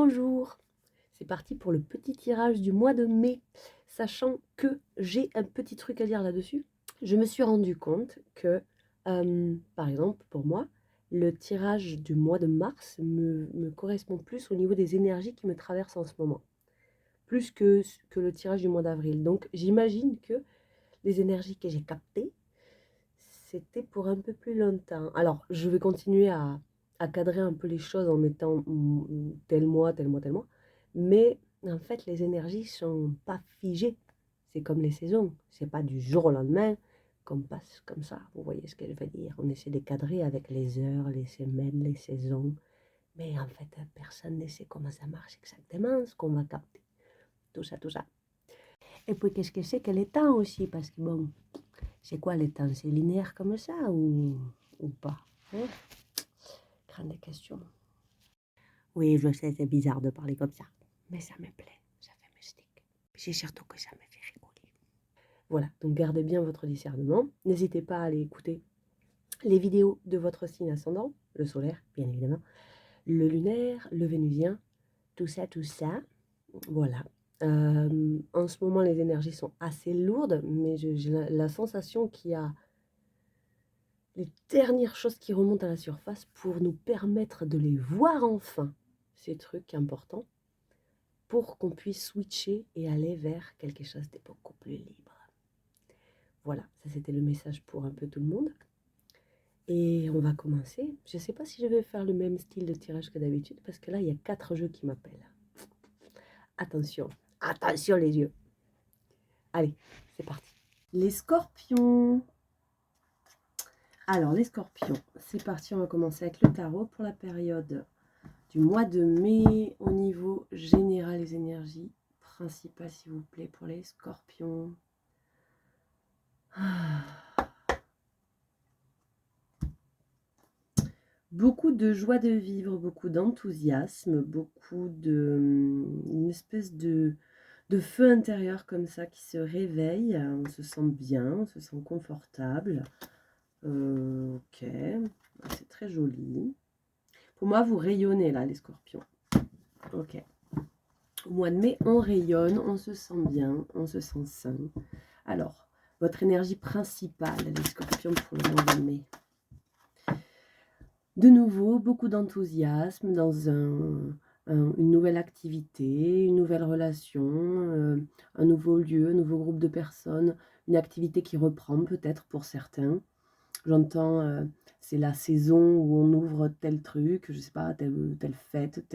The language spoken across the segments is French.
Bonjour, c'est parti pour le petit tirage du mois de mai, sachant que j'ai un petit truc à dire là-dessus. Je me suis rendu compte que, par exemple, pour moi, le tirage du mois de mars me correspond plus au niveau des énergies qui me traversent en ce moment, plus que le tirage du mois d'avril. Donc j'imagine que les énergies que j'ai captées, c'était pour un peu plus longtemps. Alors, je vais continuer à cadrer un peu les choses en mettant tel mois, tel mois, tel mois. Mais en fait, les énergies sont pas figées. C'est comme les saisons. C'est pas du jour au lendemain qu'on passe comme ça. Vous voyez ce que je veux dire? On essaie de cadrer avec les heures, les semaines, les saisons. Mais en fait, personne ne sait comment ça marche exactement, ce qu'on va capter. Tout ça, tout ça. Et puis, qu'est-ce que c'est que les temps aussi? Parce que bon, c'est quoi les temps? C'est linéaire comme ça ou pas? Hein? Grande question. Oui, je sais, c'est bizarre de parler comme ça. Mais ça me plaît, ça fait mystique. C'est surtout que ça me fait rigoler. Voilà, donc gardez bien votre discernement. N'hésitez pas à aller écouter les vidéos de votre signe ascendant, le solaire, bien évidemment, le lunaire, le vénusien, tout ça, tout ça. Voilà. En ce moment, les énergies sont assez lourdes, mais j'ai la sensation qu'il y a les dernières choses qui remontent à la surface pour nous permettre de les voir enfin, ces trucs importants, pour qu'on puisse switcher et aller vers quelque chose de beaucoup plus libre. Voilà, ça c'était le message pour un peu tout le monde. Et on va commencer. Je ne sais pas si je vais faire le même style de tirage que d'habitude, parce que là, il y a 4 jeux qui m'appellent. Attention, attention les yeux. Allez, c'est parti. Les scorpions. Alors, les scorpions, c'est parti, on va commencer avec le tarot pour la période du mois de mai. Au niveau général, les énergies principales, s'il vous plaît, pour les scorpions. Beaucoup de joie de vivre, beaucoup d'enthousiasme, une espèce de feu intérieur comme ça qui se réveille. On se sent bien, on se sent confortable. Ok, c'est très joli. Pour moi, vous rayonnez là, les scorpions. Ok. Au mois de mai, on rayonne, on se sent bien, on se sent sain. Alors, votre énergie principale, les scorpions, pour le mois de mai. De nouveau, beaucoup d'enthousiasme dans une nouvelle activité, une nouvelle relation, un nouveau lieu, un nouveau groupe de personnes, une activité qui reprend peut-être pour certains. J'entends, c'est la saison où on ouvre tel truc, je ne sais pas, telle fête,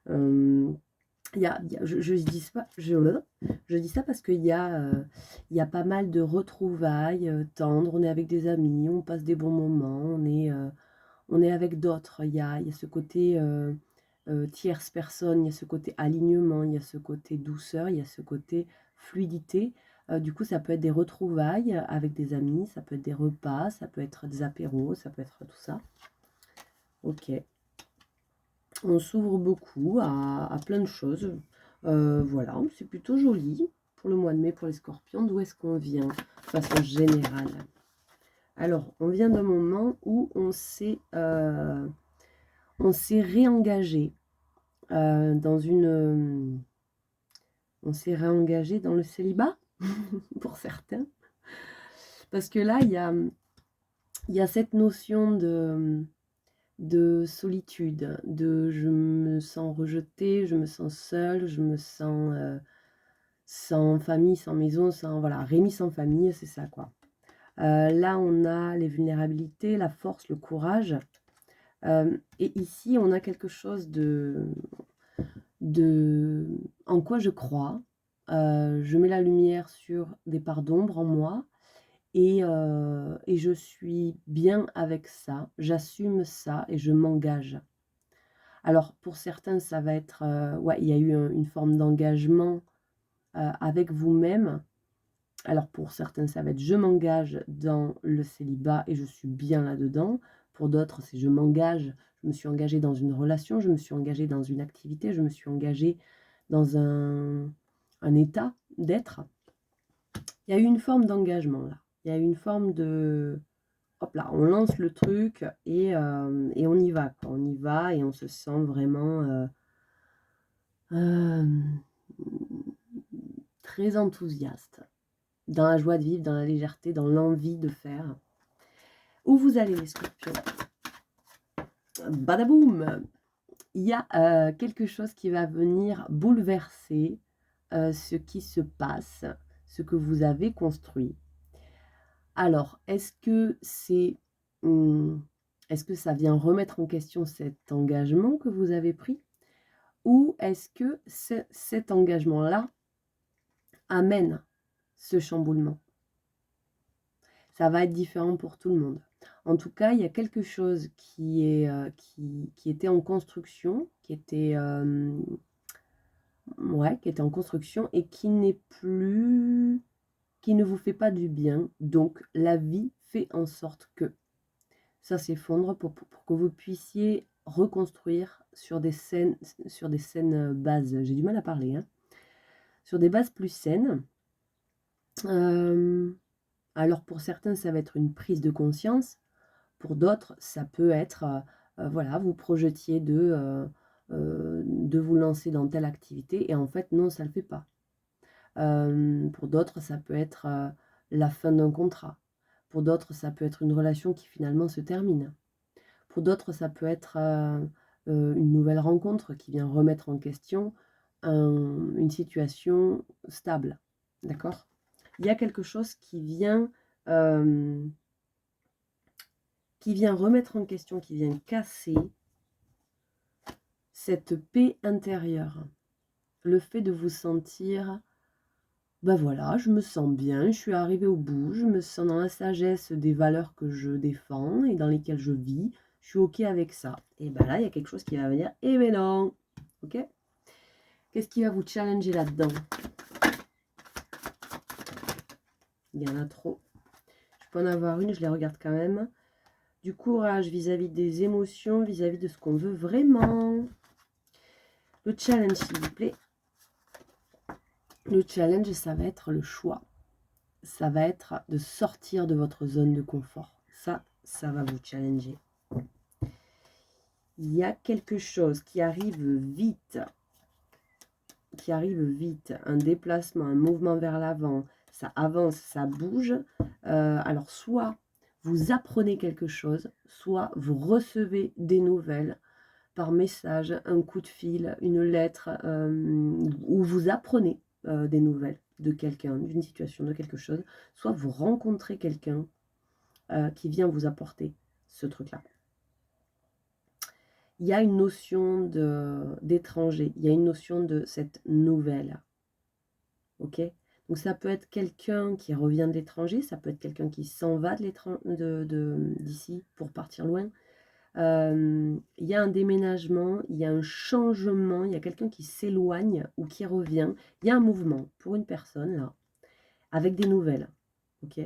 je dis ça parce qu'il y a pas mal de retrouvailles tendres, on est avec des amis, on passe des bons moments, on est avec d'autres, il y a ce côté tierce personne, il y a ce côté alignement, il y a ce côté douceur, il y a ce côté fluidité. Du coup, ça peut être des retrouvailles avec des amis, ça peut être des repas, ça peut être des apéros, ça peut être tout ça. Ok. On s'ouvre beaucoup à plein de choses. Voilà, c'est plutôt joli pour le mois de mai pour les scorpions. D'où est-ce qu'on vient de façon générale? Alors, on vient d'un moment où on s'est réengagé on s'est réengagé dans le célibat pour certains, parce que là il y a cette notion de solitude, je me sens rejetée, je me sens seule, je me sens sans famille, sans maison, voilà, Rémi sans famille, c'est ça quoi. Là on a les vulnérabilités, la force, le courage, et ici on a quelque chose en quoi je crois. Je mets la lumière sur des parts d'ombre en moi et je suis bien avec ça, j'assume ça et je m'engage. Alors pour certains ça va être, ouais, il y a eu une forme d'engagement avec vous-même. Alors pour certains ça va être je m'engage dans le célibat et je suis bien là-dedans. Pour d'autres c'est je m'engage, je me suis engagée dans une relation, je me suis engagée dans une activité, je me suis engagée dans un état d'être. Il y a eu une forme d'engagement là. Il y a eu une forme de... Hop là, on lance le truc et on y va. Quoi. On y va et on se sent vraiment Très enthousiaste, dans la joie de vivre, dans la légèreté, dans l'envie de faire. Où vous allez les scorpions? Badaboum! Il y a quelque chose qui va venir bouleverser ce qui se passe, ce que vous avez construit. Alors, est-ce que est-ce que ça vient remettre en question cet engagement que vous avez pris? Ou est-ce que cet engagement-là amène ce chamboulement? Ça va être différent pour tout le monde. En tout cas, il y a quelque chose qui était en construction, qui était en construction et qui n'est plus, qui ne vous fait pas du bien. Donc, la vie fait en sorte que ça s'effondre pour que vous puissiez reconstruire sur des saines bases. J'ai du mal à parler, hein. Sur des bases plus saines. Alors, pour certains, ça va être une prise de conscience. Pour d'autres, ça peut être, voilà, vous projetiez de vous lancer dans telle activité et en fait, non, ça ne le fait pas. Pour d'autres, ça peut être la fin d'un contrat. Pour d'autres, ça peut être une relation qui finalement se termine. Pour d'autres, ça peut être une nouvelle rencontre qui vient remettre en question une situation stable. D'accord? Il y a quelque chose qui vient remettre en question, qui vient casser cette paix intérieure. Le fait de vous sentir, ben voilà, je me sens bien, je suis arrivée au bout, je me sens dans la sagesse des valeurs que je défends et dans lesquelles je vis, je suis ok avec ça. Et ben là, il y a quelque chose qui va venir, eh ben non, ok? Qu'est-ce qui va vous challenger là-dedans? Il y en a trop. Je peux en avoir une, je les regarde quand même. Du courage vis-à-vis des émotions, vis-à-vis de ce qu'on veut vraiment. Le challenge, s'il vous plaît. Le challenge, ça va être le choix. Ça va être de sortir de votre zone de confort. Ça va vous challenger. Il y a quelque chose qui arrive vite. Un déplacement, un mouvement vers l'avant. Ça avance, ça bouge. Alors, soit vous apprenez quelque chose, soit vous recevez des nouvelles par message, un coup de fil, une lettre, où vous apprenez des nouvelles de quelqu'un, d'une situation, de quelque chose, soit vous rencontrez quelqu'un qui vient vous apporter ce truc-là. Il y a une notion d'étranger, il y a une notion de cette nouvelle. Ok? Donc ça peut être quelqu'un qui revient de l'étranger, ça peut être quelqu'un qui s'en va d'ici pour partir loin. Il y a un déménagement, il y a un changement, il y a quelqu'un qui s'éloigne ou qui revient. Il y a un mouvement pour une personne là, avec des nouvelles. Ok,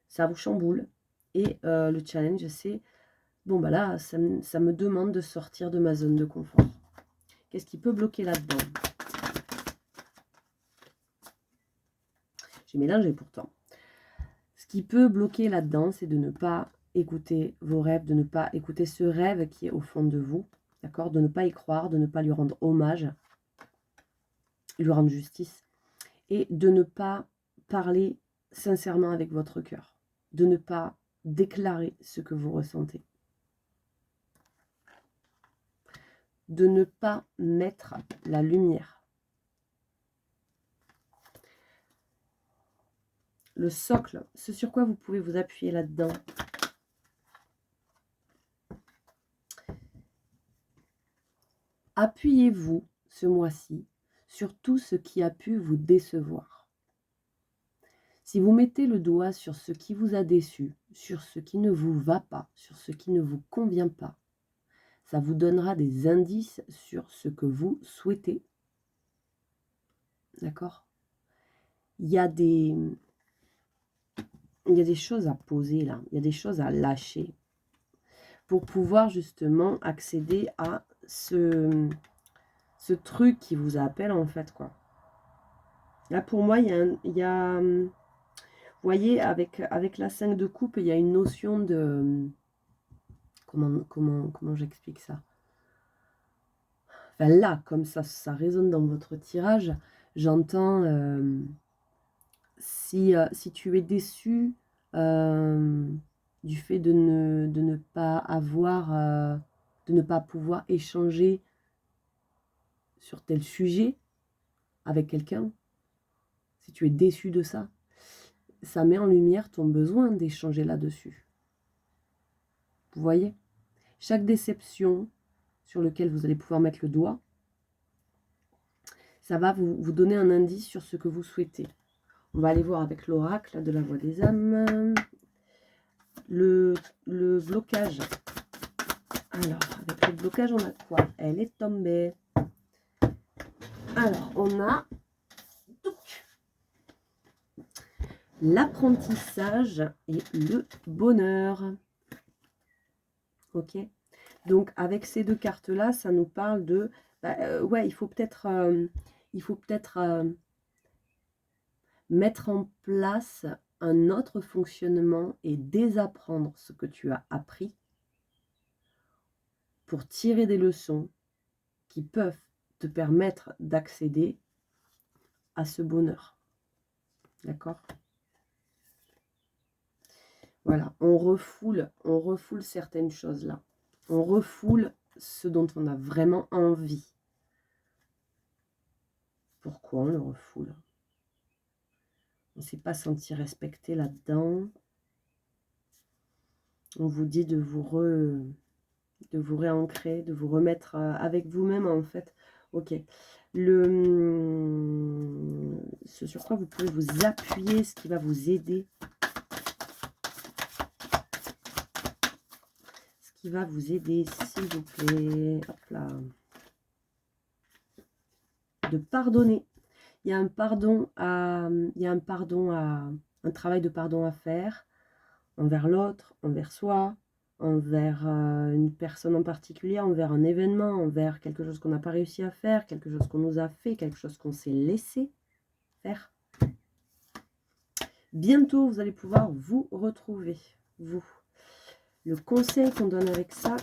ça vous chamboule. Et le challenge, c'est, bon bah là, ça me demande de sortir de ma zone de confort. Qu'est-ce qui peut bloquer là-dedans? J'ai mélangé pourtant. Ce qui peut bloquer là-dedans, c'est de ne pas écouter vos rêves, de ne pas écouter ce rêve qui est au fond de vous, d'accord? De ne pas y croire, de ne pas lui rendre hommage, lui rendre justice, et de ne pas parler sincèrement avec votre cœur, de ne pas déclarer ce que vous ressentez, de ne pas mettre la lumière. Le socle, ce sur quoi vous pouvez vous appuyer là-dedans. Appuyez-vous ce mois-ci sur tout ce qui a pu vous décevoir. Si vous mettez le doigt sur ce qui vous a déçu, sur ce qui ne vous va pas, sur ce qui ne vous convient pas, ça vous donnera des indices sur ce que vous souhaitez. D'accord? Il y a des choses à poser là, il y a des choses à lâcher pour pouvoir justement accéder à ce truc qui vous appelle en fait, quoi. Là pour moi, il y a vous voyez, avec la 5 de coupe, il y a une notion de... Comment j'explique ça? enfin là, comme ça résonne dans votre tirage, j'entends si tu es déçu du fait de ne pas avoir, de ne pas pouvoir échanger sur tel sujet avec quelqu'un, si tu es déçu de ça, ça met en lumière ton besoin d'échanger là-dessus. Vous voyez? Chaque déception sur laquelle vous allez pouvoir mettre le doigt, ça va vous donner un indice sur ce que vous souhaitez. On va aller voir avec l'oracle de la voix des âmes. Le blocage. Alors, avec le blocage, on a quoi? Elle est tombée. Alors, on a l'apprentissage et le bonheur. Ok? Donc, avec ces deux cartes-là, ça nous parle de... ouais, il faut peut-être mettre en place un autre fonctionnement et désapprendre ce que tu as appris pour tirer des leçons qui peuvent te permettre d'accéder à ce bonheur. D'accord? Voilà, on refoule certaines choses là. On refoule ce dont on a vraiment envie. Pourquoi on le refoule? On ne s'est pas senti respecté là-dedans. On vous dit de vous réancrer, de vous remettre avec vous-même en fait. Ok. Ce sur quoi vous pouvez vous appuyer, ce qui va vous aider. Ce qui va vous aider, s'il vous plaît. Hop là. De pardonner. Il y a un travail de pardon à faire envers l'autre, envers soi, envers une personne en particulier, envers un événement, envers quelque chose qu'on n'a pas réussi à faire, quelque chose qu'on nous a fait, quelque chose qu'on s'est laissé faire. Bientôt, vous allez pouvoir vous retrouver, vous. Le conseil qu'on donne avec ça,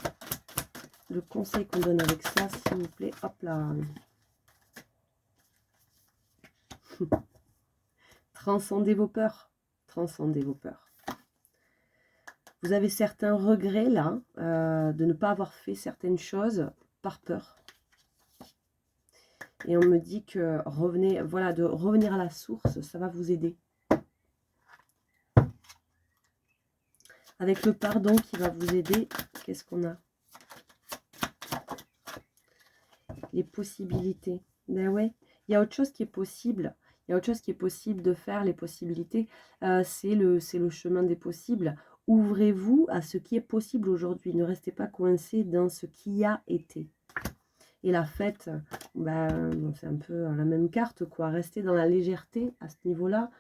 s'il vous plaît, hop là. Transcendez vos peurs. Transcendez vos peurs. Vous avez certains regrets là, de ne pas avoir fait certaines choses par peur. Et on me dit que de revenir à la source, ça va vous aider. Avec le pardon qui va vous aider, qu'est-ce qu'on a? Les possibilités. Ben ouais, il y a autre chose qui est possible. Il y a autre chose qui est possible de faire, les possibilités. C'est le chemin des possibles. Ouvrez-vous à ce qui est possible aujourd'hui. Ne restez pas coincé dans ce qui a été. Et la fête, c'est un peu la même carte, quoi. Restez dans la légèreté à ce niveau-là.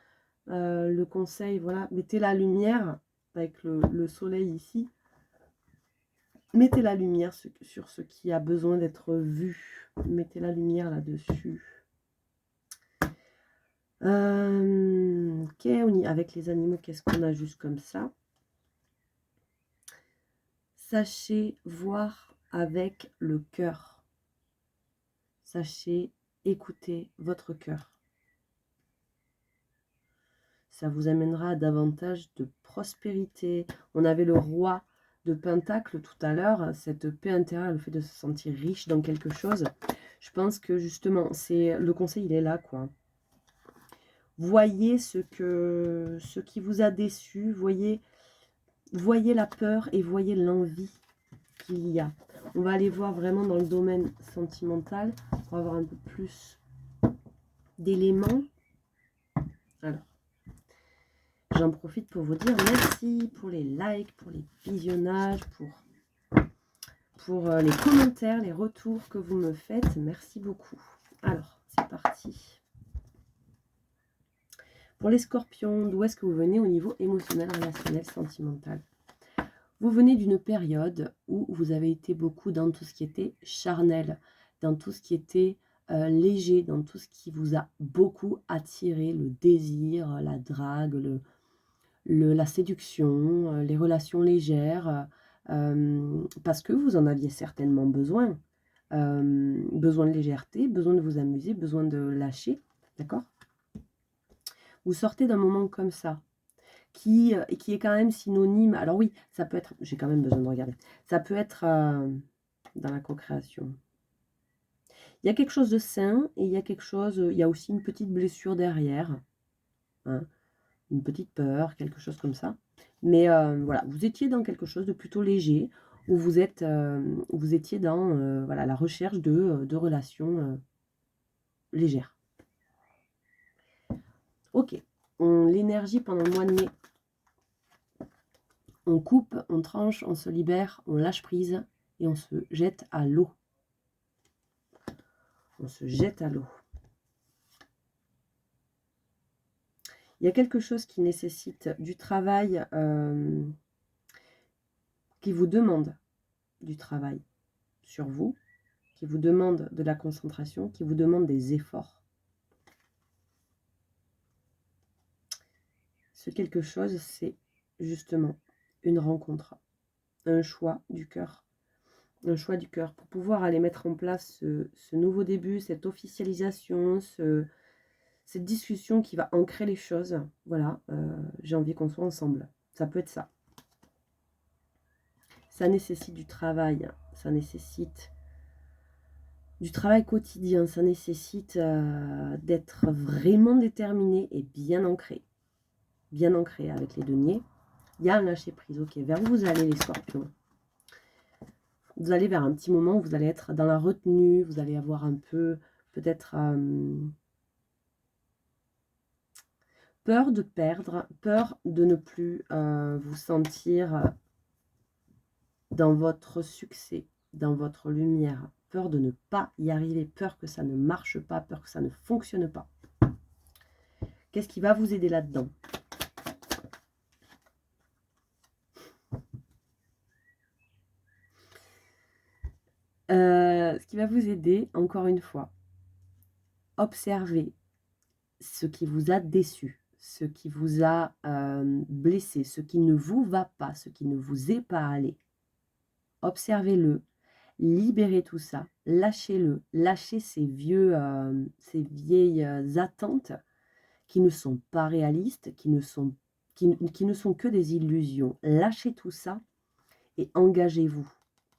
Le conseil, voilà, mettez la lumière avec le soleil ici. Mettez la lumière sur ce qui a besoin d'être vu. Mettez la lumière là-dessus. Ok, avec les animaux, qu'est-ce qu'on a juste comme ça? Sachez voir avec le cœur. Sachez écouter votre cœur. Ça vous amènera à davantage de prospérité. On avait le roi de Pentacle tout à l'heure, cette paix intérieure, le fait de se sentir riche dans quelque chose. Je pense que justement, le conseil, il est là, quoi. Voyez ce qui vous a déçu, voyez la peur et voyez l'envie qu'il y a. On va aller voir vraiment dans le domaine sentimental pour avoir un peu plus d'éléments. Alors, j'en profite pour vous dire merci pour les likes, pour les visionnages, pour les commentaires, les retours que vous me faites. Merci beaucoup. Alors, c'est parti. Pour les scorpions, d'où est-ce que vous venez au niveau émotionnel, relationnel, sentimental? Vous venez d'une période où vous avez été beaucoup dans tout ce qui était charnel, dans tout ce qui était léger, dans tout ce qui vous a beaucoup attiré, le désir, la drague, la séduction, les relations légères, parce que vous en aviez certainement besoin. besoin de légèreté, besoin de vous amuser, besoin de lâcher, d'accord? Vous sortez d'un moment comme ça, qui est quand même synonyme. Alors oui, ça peut être, j'ai quand même besoin de regarder, ça peut être dans la co-création. Il y a quelque chose de sain et il y a quelque chose, il y a aussi une petite blessure derrière, hein, une petite peur, quelque chose comme ça. Mais voilà, vous étiez dans quelque chose de plutôt léger, où vous étiez dans voilà, la recherche de relations légères. Ok, l'énergie pendant le mois de mai, on coupe, on tranche, on se libère, on lâche prise et on se jette à l'eau. On se jette à l'eau. Il y a quelque chose qui nécessite du travail, qui vous demande du travail sur vous, qui vous demande de la concentration, qui vous demande des efforts. Ce quelque chose, c'est justement une rencontre, un choix du cœur. Un choix du cœur pour pouvoir aller mettre en place ce nouveau début, cette officialisation, cette discussion qui va ancrer les choses. Voilà, j'ai envie qu'on soit ensemble. Ça peut être ça. Ça nécessite du travail, ça nécessite du travail quotidien, ça nécessite d'être vraiment déterminé et bien ancré. Bien ancré avec les deniers. Il y a un lâcher prise, ok. Vers où vous allez les scorpions? Vous allez vers un petit moment où vous allez être dans la retenue, vous allez avoir un peu, peut-être, peur de perdre, peur de ne plus vous sentir dans votre succès, dans votre lumière, peur de ne pas y arriver, peur que ça ne marche pas, peur que ça ne fonctionne pas. Qu'est-ce qui va vous aider là-dedans? Ce qui va vous aider, encore une fois, observez ce qui vous a déçu, ce qui vous a blessé, ce qui ne vous va pas, ce qui ne vous est pas allé. Observez-le, libérez tout ça, lâchez-le, lâchez ces vieilles attentes qui ne sont pas réalistes, qui ne sont que des illusions. Lâchez tout ça et engagez-vous.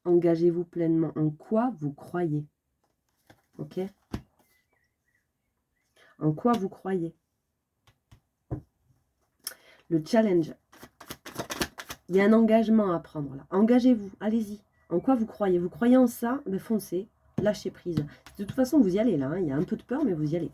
Engagez-vous pleinement. En quoi vous croyez? Ok? En quoi vous croyez? Le challenge. Il y a un engagement à prendre là. Engagez-vous, allez-y. En quoi vous croyez? Vous croyez en ça? Ben foncez, lâchez prise. De toute façon, vous y allez là. Hein. Il y a un peu de peur, mais vous y allez.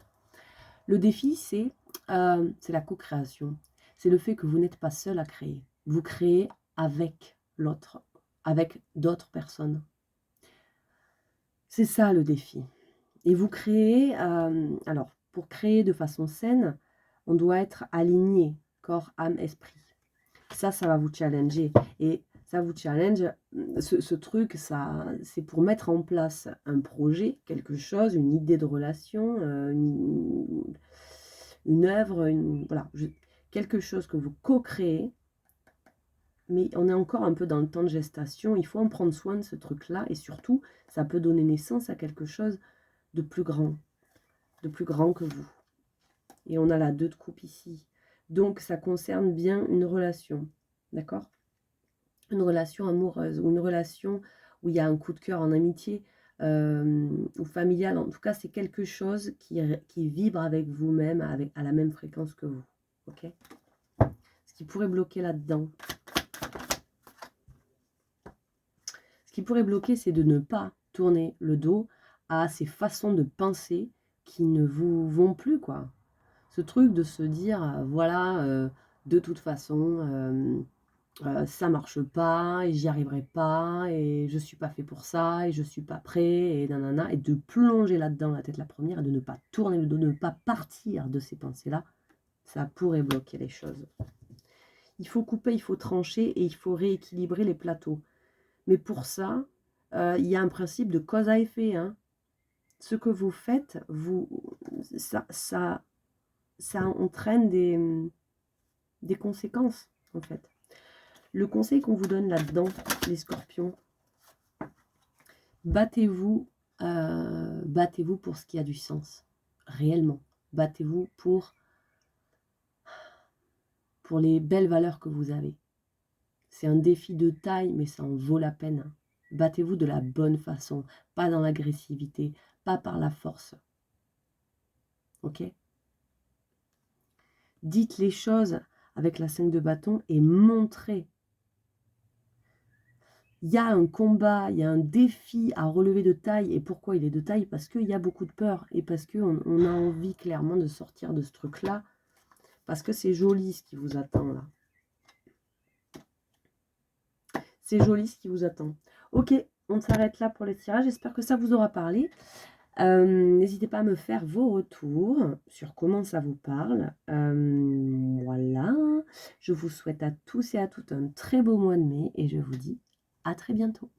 Le défi, c'est la co-création. C'est le fait que vous n'êtes pas seul à créer. Vous créez avec l'autre, avec d'autres personnes. C'est ça le défi. Et vous créez, alors pour créer de façon saine, on doit être aligné, corps, âme, esprit. Ça va vous challenger. Et ça vous challenge, ce truc, ça, c'est pour mettre en place un projet, quelque chose, une idée de relation, une œuvre, voilà, quelque chose que vous co-créez. Mais on est encore un peu dans le temps de gestation. Il faut en prendre soin de ce truc-là. Et surtout, ça peut donner naissance à quelque chose de plus grand que vous. Et on a la 2 de coupe ici. Donc, ça concerne bien une relation. D'accord? Une relation amoureuse ou une relation où il y a un coup de cœur en amitié ou familial. En tout cas, c'est quelque chose qui vibre avec vous-même, à la même fréquence que vous. Ok? Ce qui pourrait bloquer là-dedans. Ce qui pourrait bloquer, c'est de ne pas tourner le dos à ces façons de penser qui ne vous vont plus, quoi. Ce truc de se dire, voilà, de toute façon, ça marche pas, et j'y arriverai pas, et je suis pas fait pour ça, et je suis pas prêt, et nanana, et de plonger là-dedans la tête la première, et de ne pas tourner le dos, de ne pas partir de ces pensées-là, ça pourrait bloquer les choses. Il faut couper, il faut trancher, et il faut rééquilibrer les plateaux. Mais pour ça, il y a un principe de cause à effet. Hein. Ce que vous faites, ça entraîne des conséquences, en fait. Le conseil qu'on vous donne là-dedans, les scorpions, battez-vous battez-vous pour ce qui a du sens, réellement. Battez-vous pour les belles valeurs que vous avez. C'est un défi de taille, mais ça en vaut la peine. Battez-vous de la bonne façon, pas dans l'agressivité, pas par la force. Ok? Dites les choses avec la 5 de bâton et montrez. Il y a un combat, il y a un défi à relever de taille. Et pourquoi il est de taille? Parce qu'il y a beaucoup de peur et parce qu'on a envie clairement de sortir de ce truc-là. Parce que c'est joli ce qui vous attend là. C'est joli ce qui vous attend. Ok, on s'arrête là pour les tirages. J'espère que ça vous aura parlé. N'hésitez pas à me faire vos retours sur comment ça vous parle. Voilà. Je vous souhaite à tous et à toutes un très beau mois de mai et je vous dis à très bientôt.